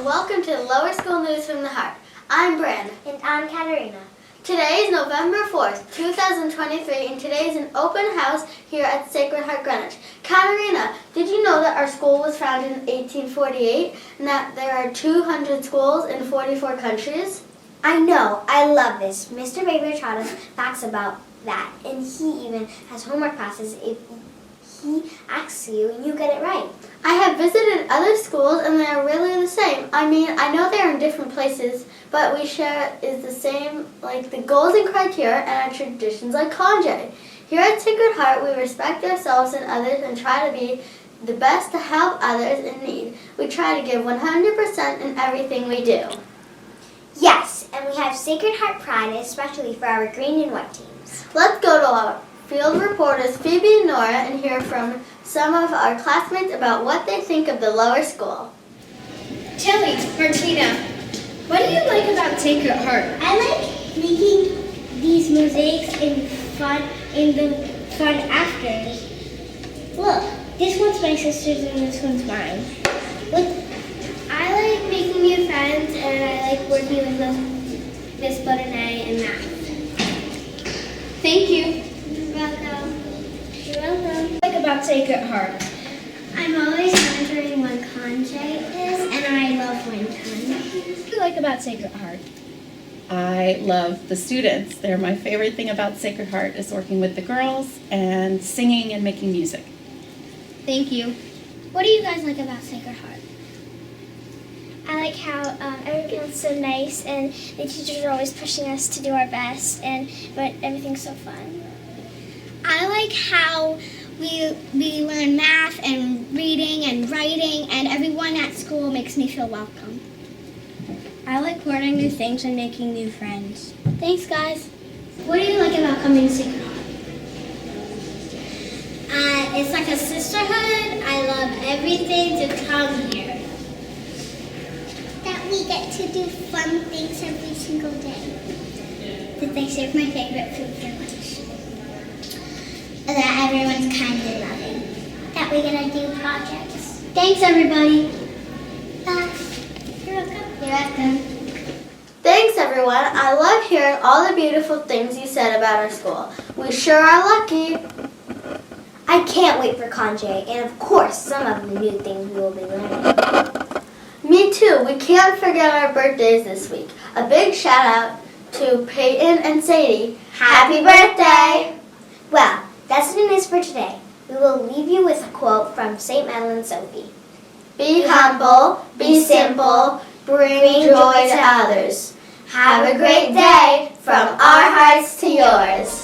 welcome to the Lower School News from the Heart. I'm Bryn. And I'm Katarina. Today is November 4th, 2023, and today is an open house here at Sacred Heart Greenwich. Katarina, did you know that our school was founded in 1848 and that there are 200 schools in 44 countries? I know. I love this. Mr. Baber taught us facts about that, and he even has homework classes if he asks you and you get it right. I have visited other schools and they are really the same. I mean, I know they are in different places, but we share is the same, like the goals and criteria and our traditions like Conjay. Here at Sacred Heart, we respect ourselves and others and try to be the best to help others in need. We try to give 100% in everything we do. Yes, and we have Sacred Heart pride, especially for our green and white teams. Let's go to our field reporters Phoebe and Nora and hear from some of our classmates about what they think of the lower school. Tilly, Martina, what do you like about Sacred Heart? I like making these mosaics in the fun afters. Look, this one's my sister's and this one's mine. Look, I like making new friends and I like working with Miss Butternay and math. Thank you. You're welcome. You're welcome. What do you like about Sacred Heart? I'm always wondering what Conjay is, and I love wind time. What do you like about Sacred Heart? I love the students. They're my favorite thing about Sacred Heart is working with the girls and singing and making music. Thank you. What do you guys like about Sacred Heart? I like how everyone's so nice and the teachers are always pushing us to do our best, but everything's so fun. I like how we learn math and reading and writing, and everyone at school makes me feel welcome. I like learning new things and making new friends. Thanks, guys. What do you like about coming to Sacred Heart? It's like a sisterhood. I love everything to come here. That we get to do fun things every single day. That they serve my favorite food for lunch. That everyone's kind and loving. That we get to do projects. Thanks, everybody. Bye. You're welcome. You're welcome. Thanks everyone. I love hearing all the beautiful things you said about our school. We sure are lucky. I can't wait for Conjay, and of course, some of the new things we will be learning. Me too. We can't forget our birthdays this week. A big shout out to Peyton and Sadie. Happy birthday! Well, that's the news for today. We will leave you with a quote from St. Madeline Sophie. Be humble, be simple, bring joy to others. Have a great day from our hearts to yours.